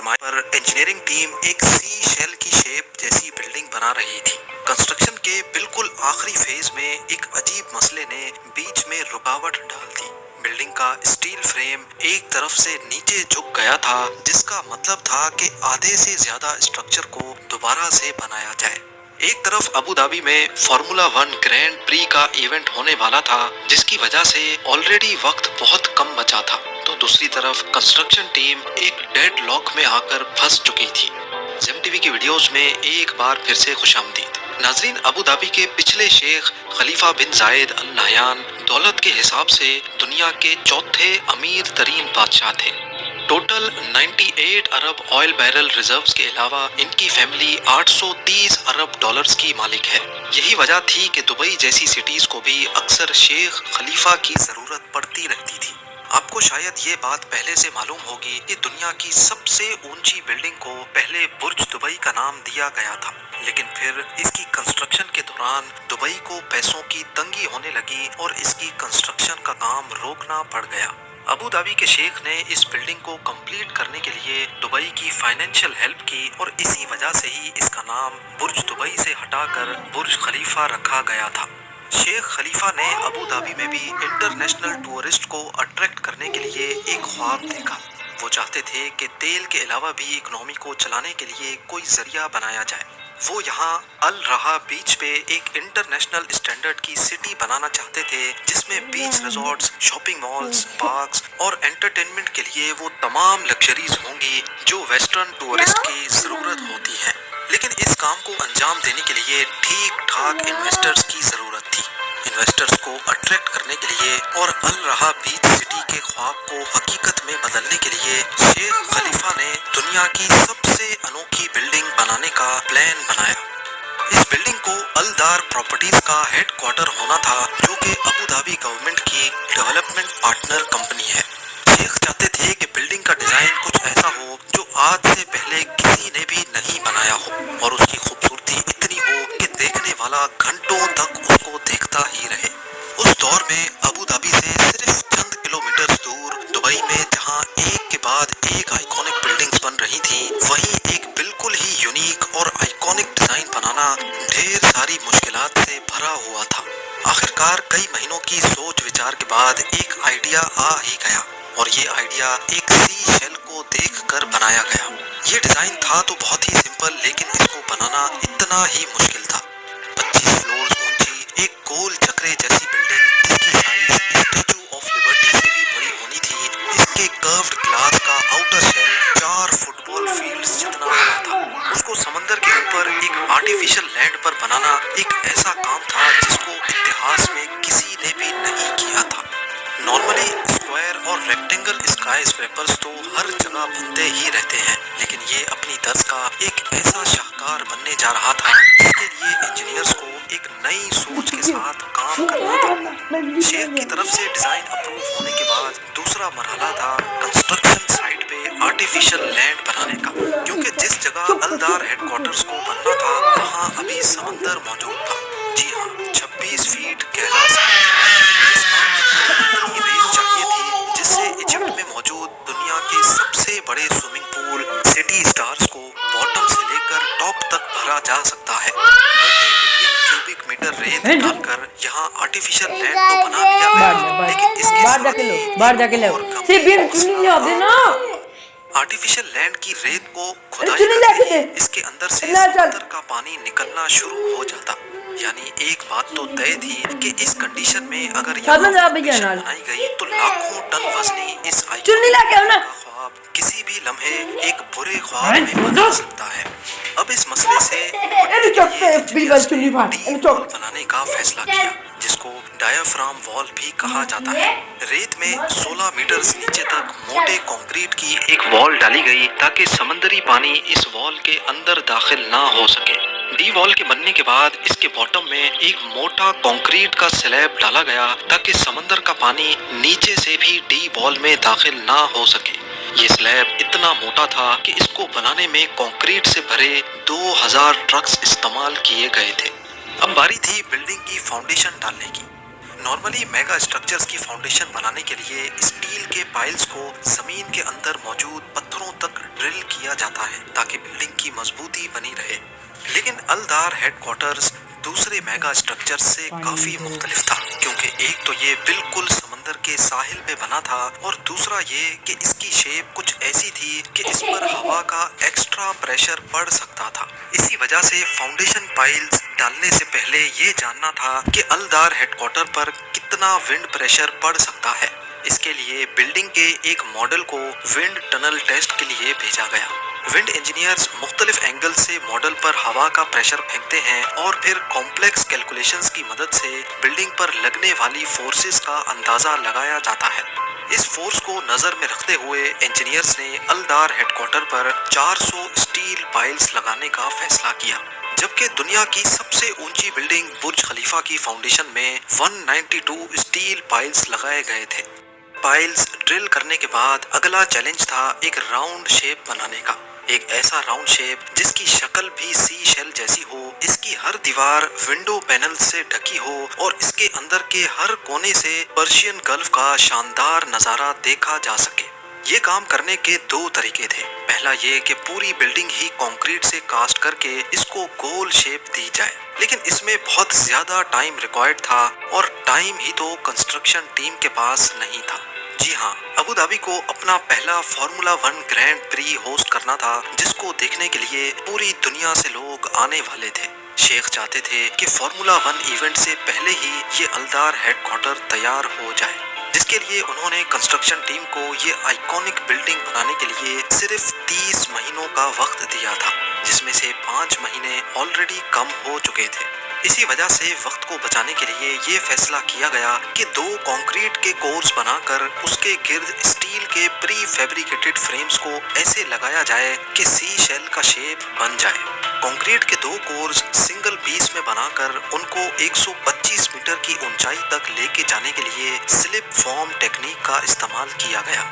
सरमाए पर engineering team एक सी shell की शेप जैसी बिल्डिंग बना रही थी। कंस्ट्रक्शन के बिल्कुल आखिरी फेज में एक अजीब मसले ने बीच में रुकावट डाल दी। बिल्डिंग का स्टील फ्रेम एक तरफ से नीचे झुक गया था, जिसका मतलब था कि आधे से ज्यादा स्ट्रक्चर को दोबारा से बनाया जाए। एक तरफ अबू धाबी में फार्मूला 1 ग्रैंड प्री का इवेंट होने वाला था, जिसकी वजह से ऑलरेडी वक्त बहुत कम बचा था, तो दूसरी तरफ कंस्ट्रक्शन टीम एक डेड लॉक में आकर फंस चुकी थी। ज़ेम टीवी की वीडियोस में एक बार फिर से खुशामदीद। नाजरीन, अबू धाबी के पिछले शेख खलीफा बिन जायद अल नहयान दौलत के हिसाब से दुनिया के चौथे अमीर तरीन बादशाह थे। टोटल 98 अरब ऑयल बैरल रिजर्व्स के अलावा इनकी फैमिली 830 अरब डॉलर्स की मालिक है। यही वजह थी कि दुबई जैसी सिटीज को भी अक्सर शेख खलीफा की जरूरत पड़ती रहती थी। आपको शायद ये बात पहले से मालूम होगी कि दुनिया की सबसे ऊंची बिल्डिंग को पहले बुर्ज दुबई का नाम दिया गया था, लेकिन फिर इसकी कंस्ट्रक्शन के दौरान दुबई को पैसों की तंगी होने लगी और इसकी कंस्ट्रक्शन का काम रोकना पड़ गया। अबू धाबी के शेख ने इस बिल्डिंग को कंप्लीट करने के लिए दुबई की फाइनेंशियल हेल्प की और इसी वजह से ही इसका नाम बुर्ज दुबई से हटाकर बुर्ज खलीफा रखा गया था। शेख खलीफा ने अबू धाबी में भी इंटरनेशनल टूरिस्ट को अट्रैक्ट करने के लिए एक ख्वाब देखा। वो चाहते थे कि तेल के अलावा भी इकोनॉमी को चलाने के लिए कोई जरिया बनाया जाए। वो यहाँ अल रहा बीच पे एक इंटरनेशनल स्टैंडर्ड की सिटी बनाना चाहते थे, जिसमें बीच रिजॉर्ट्स, शॉपिंग मॉल्स, पार्क्स और एंटरटेनमेंट के लिए वो तमाम लग्जरीज होंगी जो वेस्टर्न टूरिस्ट की जरूरत होती है। लेकिन इस काम को अंजाम देने के लिए ठीक ठाक इन्वेस्टर्स की जरूरत थी। इन्वेस्टर्स को अट्रैक्ट करने के लिए और अल रहा बीच सिटी के ख्वाब को हकीकत में बदलने के लिए शेख खलीफा ने दुनिया की सबसे अनोखी बिल्डिंग बनाने का प्लान बनाया। इस बिल्डिंग को अलदार प्रॉपर्टीज का हेडक्वार्टर होना था, जो कि अबू धाबी गवर्नमेंट की डेवलपमेंट पार्टनर कंपनी है। शेख चाहते थे कि बिल्डिंग का डिजाइन कुछ ऐसा हो जो आज से पहले किसी ने भी नहीं बनाया हो और उसकी खूबसूरती इतनी हो कि देखने वाला घंटों तक उसको देखता ही रहे। उस दौर में अबू धाबी से सिर्फ चंद किलोमीटर दूर दुबई में जहां एक के बाद एक आइकॉनिक बिल्डिंग्स बन रही थी, वहीं एक बिल्कुल ही यूनिक और आइकॉनिक डिजाइन बनाना ढेर सारी मुश्किलात से भरा हुआ था। आखिरकार कई महीनों की सोच विचार के बाद एक आइडिया आ ही गया और ये आइडिया एक सी शेल को देखकर बनाया गया। ये डिजाइन था तो बहुत ही सिंपल, लेकिन इसको बनाना इतना ही मुश्किल था। 25 फ्लोर्स ऊंची एक गोल चक्रे जैसी बिल्डिंग, जिसकी साइज स्टैचू ऑफ लिबर्टी से भी बड़ी होनी थी। इसके कर्व्ड ग्लास का आउटर शेल 4 फुटबॉल फील्ड्स जितना बड़ा था। उसको समंदर के ऊपर एक आर्टिफिशियल लैंड पर बनाना एक ऐसा काम था जिसको इतिहास में किसी ने भी नहीं किया था। नॉर्मली स्क्वायर और रेक्टेंगल स्काई स्क्रैपर्स तो हर जगह बनते ही रहते हैं, लेकिन ये अपनी तर्ज का एक ऐसा शाहकार बनने जा रहा था जिसके लिए इंजीनियर्स को एक नई सोच के साथ काम करना था। शेख की तरफ से डिजाइन अप्रूव होने के बाद दूसरा मरहला था कंस्ट्रक्शन साइट पे आर्टिफिशियल लैंड बनाने का, क्योंकि जिस जगह अलदार हेडक्वार्टर्स को बनना था वहाँ अभी समंदर मौजूद था। जी हाँ, 26 फीट गहरा रेत चाहिए थी, जिससे इजिप्ट में मौजूद दुनिया के सबसे बड़े स्विमिंग पूल सिटी स्टार्स को बॉटम से लेकर टॉप तक भरा जा सकता है। मल्टी-मिलियन क्यूबिक मीटर रेत डालकर यहाँ आर्टिफिशियल लैंड तो बना लिया गया, लेकिन इसके आर्टिफिशियल लैंड की रेत को खुदाई करते ही इसके अंदर से समुद्र का पानी निकलना शुरू हो जाता। यानी एक बात तो तय थी कि इस कंडीशन में अगर यहाँ बनाई गई तो लाखों टन वजनी इस आइकॉनिक ख्वाब किसी भी लम्हे एक बुरे ख्वाब में बदल सकता है। अब इस मसले से बनाने का फैसला किया, जिसको डायाफ्राम वॉल भी कहा जाता है। रेत में 16 मीटर नीचे तक मोटे कंक्रीट की एक वॉल डाली गई ताकि समंदरी पानी इस वॉल के अंदर दाखिल ना हो सके। डी वॉल के बनने के बाद इसके बॉटम में एक मोटा कंक्रीट का स्लैब डाला गया ताकि समंदर का पानी नीचे से भी डी वॉल में दाखिल ना हो सके। ये स्लैब इतना मोटा था कि इसको बनाने में कंक्रीट से भरे 2000 ट्रक्स इस्तेमाल किए गए थे। अब बारी थी बिल्डिंग की फाउंडेशन डालने की। नॉर्मली मेगा स्ट्रक्चर्स की फाउंडेशन बनाने के लिए स्टील के पाइल्स को जमीन के अंदर मौजूद पत्थरों तक ड्रिल किया दिया जाता है ताकि बिल्डिंग की मजबूती बनी रहे। लेकिन अलदार हेडक्वार्टर्स दूसरे मेगा स्ट्रक्चर से काफी मुख्तलिफ था, क्योंकि एक तो ये बिल्कुल समंदर के साहिल पे बना था और दूसरा ये कि इसकी शेप कुछ ऐसी थी कि इस पर हवा का एक्स्ट्रा प्रेशर पड़ सकता था। इसी वजह से फाउंडेशन पाइल्स डालने से पहले ये जानना था कि अलदार हेडक्वार्टर पर कितना विंड प्रेशर पड़ सकता है। इसके लिए बिल्डिंग के एक मॉडल को विंड टनल टेस्ट के लिए भेजा गया। विंड इंजीनियर्स मुख्तलिफ एंगल से मॉडल पर हवा का प्रेशर फेंकते हैं और फिर कॉम्प्लेक्स कैलकुलेशंस की मदद से बिल्डिंग पर लगने वाली फोर्सेस का अंदाजा लगाया जाता है। इस फोर्स को नजर में रखते हुए इंजीनियर्स ने अलदार हेडक्वार्टर पर 400 स्टील पाइल्स लगाने का फैसला किया, जबकि दुनिया की सबसे ऊंची बिल्डिंग बुर्ज खलीफा की फाउंडेशन में 192 स्टील पाइल्स लगाए गए थे। पाइल्स ड्रिल करने के बाद अगला चैलेंज था एक राउंड शेप बनाने का, एक ऐसा राउंड शेप जिसकी शक्ल भी सी शेल जैसी हो, इसकी हर दीवार विंडो पैनल से ढकी हो और इसके अंदर के हर कोने से पर्शियन गल्फ का शानदार नजारा देखा जा सके। ये काम करने के दो तरीके थे। पहला ये कि पूरी बिल्डिंग ही कंक्रीट से कास्ट करके इसको गोल शेप दी जाए, लेकिन इसमें बहुत ज्यादा टाइम रिक्वायर्ड था और टाइम ही तो कंस्ट्रक्शन टीम के पास नहीं था। जी हाँ, अबू धाबी को अपना पहला फार्मूला 1 ग्रैंड प्री होस्ट करना था, जिसको देखने के लिए पूरी दुनिया से लोग आने वाले थे। शेख चाहते थे कि फार्मूला 1 इवेंट से पहले ही ये अलदार हेडक्वार्टर तैयार हो जाए, जिसके लिए उन्होंने कंस्ट्रक्शन टीम को ये आइकॉनिक बिल्डिंग बनाने के लिए सिर्फ 30 महीनों का वक्त दिया था, जिसमें से 5 महीने ऑलरेडी कम हो चुके थे। इसी वजह से वक्त को बचाने के लिए ये फैसला किया गया कि 2 कंक्रीट के कोर्स बनाकर उसके गिर्द स्टील के प्री फैब्रिकेटेड फ्रेम्स को ऐसे लगाया जाए कि सी शेल का शेप बन जाए। कंक्रीट के 2 कोर्स सिंगल पीस में बनाकर उनको 125 मीटर की ऊंचाई तक लेके जाने के लिए स्लिप फॉर्म टेक्निक का इस्तेमाल किया गया।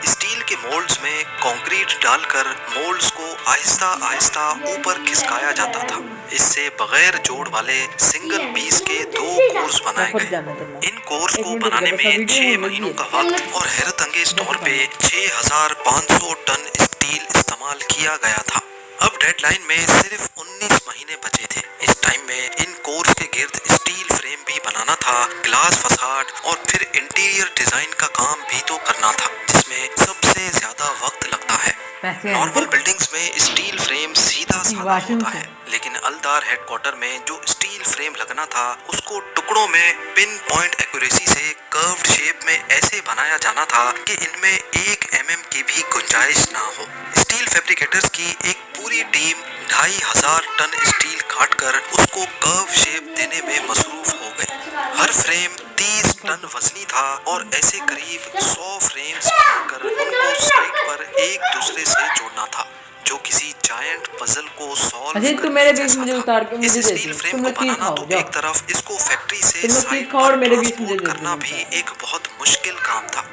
स्टील के मोल्ड्स में कंक्रीट डालकर मोल्ड्स को आहिस्ता आहिस्ता ऊपर खिसकाया जाता था। इससे बगैर जोड़ वाले सिंगल पीस के 2 कोर्स बनाए गए। इन कोर्स को बनाने में 6 महीनों का वक्त और हैरत अंगेज तौर पे 6500 टन स्टील इस्तेमाल किया गया था। अब डेडलाइन में सिर्फ 19 महीने बचे थे। इस टाइम में इन कोर्स के गिर्द स्टील फ्रेम भी बनाना था, ग्लास फसाड और फिर इंटीरियर डिजाइन का काम भी तो करना था, जिसमें सबसे ज्यादा वक्त लगता है। नॉर्मल बिल्डिंग्स में स्टील फ्रेम सीधा साधा होता है, लेकिन अलदार हेडक्वार्टर में जो स्टील फ्रेम लगना था उसको टुकड़ों में पिन पॉइंट एक्यूरेसी से कर्व्ड शेप में ऐसे बनाया जाना था कि इनमें 1 mm की भी गुंजाइश ना हो। स्टील फैब्रिकेटर्स की एक पूरी टीम 2500 टन स्टील काटकर उसको कर्व शेप देने में मसरूफ हो गई। हर फ्रेम 30 टन वजनी था और ऐसे करीब 100 फ्रेम्स बनाकर उनको साइड पर एक दूसरे से जोड़ना था, जो किसी जायंट पजल को सॉल्व करने जैसा था। इस स्टील फ्रेम को बनाना तो एक तरफ, इसको फैक्ट्री से साइड पर ट्रांसपोर्ट करना भी एक बहुत मुश्किल काम था।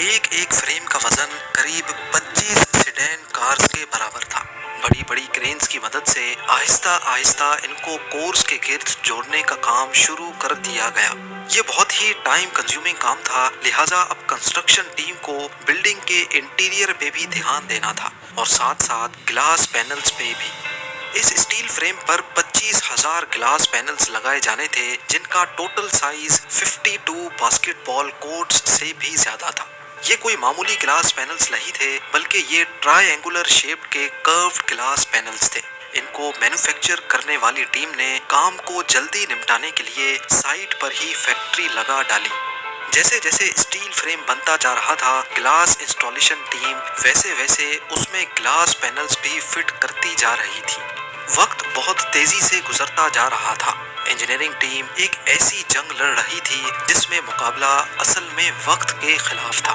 एक एक फ्रेम का वजन करीब 25 सेडान कार्स के बराबर था। बड़ी बड़ी क्रेन्स की मदद से आहिस्ता आहिस्ता इनको कोर्स के गिर्द जोड़ने का काम शुरू कर दिया गया। ये बहुत ही टाइम कंज्यूमिंग काम था, लिहाजा अब कंस्ट्रक्शन टीम को बिल्डिंग के इंटीरियर पे भी ध्यान देना था और साथ साथ ग्लास पैनल्स पे भी। इस स्टील फ्रेम पर 25,000 ग्लास पैनल्स लगाए जाने थे, जिनका टोटल साइज 52 बास्केटबॉल कोर्ट्स से भी ज्यादा था। ये कोई मामूली ग्लास पैनल्स नहीं थे, बल्कि ये ट्रायंगुलर शेप के कर्व्ड ग्लास पैनल्स थे। इनको मैन्युफैक्चर करने वाली टीम ने काम को जल्दी निपटाने के लिए साइट पर ही फैक्ट्री लगा डाली। जैसे जैसे स्टील फ्रेम बनता जा रहा था, ग्लास इंस्टॉलेशन टीम वैसे वैसे उसमें ग्लास पैनल्स भी फिट करती जा रही थी। वक्त बहुत तेजी से गुजरता जा रहा था। इंजीनियरिंग टीम एक ऐसी जंग लड़ रही थी जिसमें मुकाबला असल में वक्त के खिलाफ था।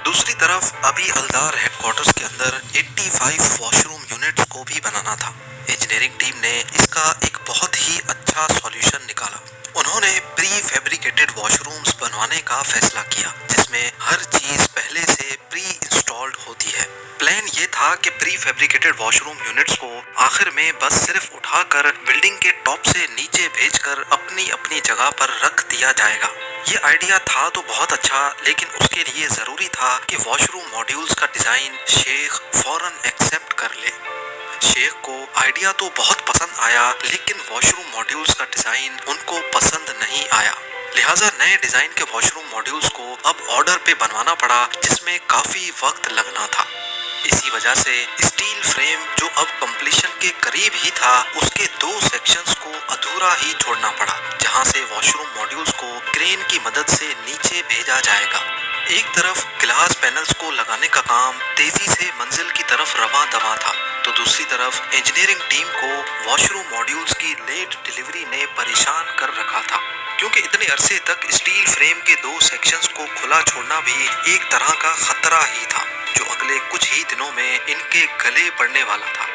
दूसरी तरफ अभी अलदार हेडक्वार्टर्स के अंदर 85 वॉशरूम यूनिट्स को भी बनाना था। इंजीनियरिंग टीम ने इसका एक बहुत ही अच्छा सॉल्यूशन निकाला। उन्होंने प्री फैब्रिकेटेड वॉशरूम्स बनवाने का फैसला किया, जिसमें हर चीज पहले से प्री इंस्टॉल्ड होती है। प्लान ये था कि प्री फैब्रिकेटेड वॉशरूम यूनिट्स को आखिर में बस सिर्फ उठाकर बिल्डिंग के टॉप से नीचे भेजकर अपनी अपनी जगह पर रख दिया जाएगा। ये आइडिया تھا تو بہت اچھا، لیکن اس کے لیے ضروری تھا کہ واش روم ماڈیولز کا ڈیزائن شیخ فوراً ایکسیپٹ کر لے۔ شیخ کو آئیڈیا تو بہت پسند آیا، لیکن واش روم ماڈیولز کا ڈیزائن ان کو پسند نہیں آیا، لہٰذا نئے ڈیزائن کے واش روم ماڈیولز کو اب آرڈر پہ بنوانا پڑا، جس میں کافی وقت لگنا تھا۔ اسی وجہ سے اسٹیل فریم جو اب کمپلیشن کے قریب ہی تھا، اس کے 2 سیکشنز کو ادھورا ہی چھوڑنا پڑا، جہاں سے واش روم ماڈیولز کو کرین کی مدد سے نیچے بھیجا جائے گا۔ ایک طرف گلاس پینلز کو لگانے کا کام تیزی سے منزل کی طرف رواں دواں تھا، تو دوسری طرف انجینئرنگ ٹیم کو واش روم ماڈیولز کی لیٹ ڈیلیوری نے پریشان کر رکھا تھا، کیونکہ اتنے عرصے تک اسٹیل فریم کے 2 سیکشنز کو کھلا چھوڑنا بھی ایک طرح کا خطرہ ہی تھا، جو اگلے کچھ ہی دنوں میں ان کے گلے پڑنے والا تھا۔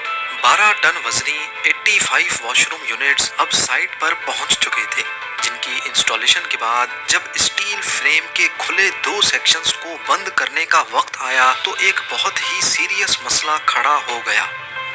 12 ٹن وزنی 85 واش روم یونٹس اب سائٹ پر پہنچ چکے تھے، جن کی انسٹالیشن کے بعد جب اسٹیل فریم کے کھلے 2 سیکشنز کو بند کرنے کا وقت آیا تو ایک بہت ہی سیریس مسئلہ کھڑا ہو گیا۔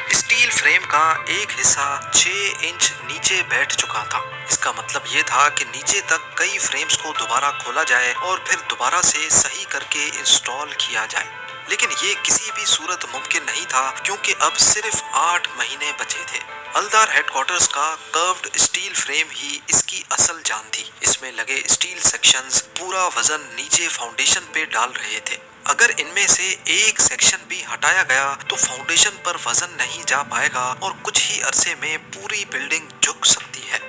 اسٹیل فریم کا ایک حصہ 6 انچ نیچے بیٹھ چکا تھا۔ اس کا مطلب یہ تھا کہ نیچے تک کئی فریمز کو دوبارہ کھولا جائے اور پھر دوبارہ سے صحیح کر کے انسٹال کیا جائے، لیکن یہ کسی بھی صورت ممکن نہیں تھا، کیونکہ اب صرف 8 مہینے بچے تھے۔ الدار ہیڈ کوارٹرز کا کروڈ اسٹیل فریم ہی اس کی اصل جان تھی۔ اس میں لگے اسٹیل سیکشنز پورا وزن نیچے فاؤنڈیشن پہ ڈال رہے تھے۔ اگر ان میں سے ایک سیکشن بھی ہٹایا گیا تو فاؤنڈیشن پر وزن نہیں جا پائے گا اور کچھ ہی عرصے میں پوری بلڈنگ جھک سکتی ہے۔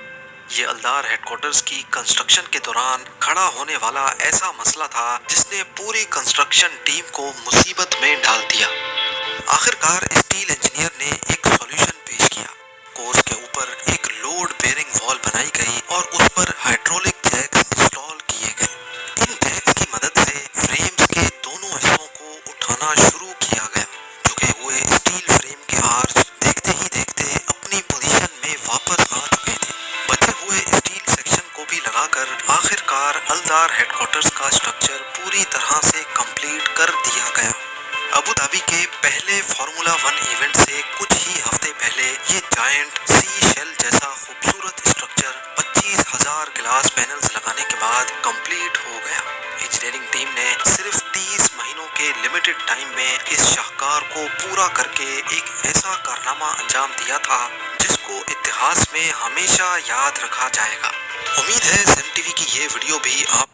یہ الدار ہیڈ کوارٹرز کی کنسٹرکشن کے دوران کھڑا ہونے والا ایسا مسئلہ تھا جس نے پوری کنسٹرکشن ٹیم کو مصیبت میں ڈال دیا۔ آخرکار اسٹیل انجینئر نے ایک سولوشن پیش کیا۔ کورس کے اوپر ایک لوڈ بیئرنگ وال بنائی گئی اور اس پر ہائیڈرولک جیکس انسٹال کیے گئے۔ ان جیکس کی مدد سے فریمز کے دونوں حصوں کو اٹھانا شروع کیا گیا۔ جھکے ہوئے اسٹیل فریم کے آرچ دیکھتے ہی دیکھتے اپنی پوزیشن میں واپس آ چکے تھے۔ بچے ہوئے اسٹیل سیکشن کو بھی لگا کر آخرکار الدار ہیڈ کوارٹرز کا اسٹرکچر پوری طرح سے کمپلیٹ کر دیا گیا۔ ابو دھابی کے پہلے فارمولا 1 ایونٹ سے کچھ ہی ہفتے پہلے یہ جائنٹ سی شیل جیسا خوبصورت اسٹرکچر 25,000 گلاس پینلز لگانے کے بعد کمپلیٹ ہو گیا۔ انجینئرنگ ٹیم نے صرف 30 مہینوں کے لمیٹڈ ٹائم میں اس شاہکار کو پورا کر کے ایک ایسا کارنامہ انجام دیا تھا جس کو اتہاس میں ہمیشہ یاد رکھا جائے گا۔ امید ہے سیم ٹی وی کی یہ ویڈیو بھی آپ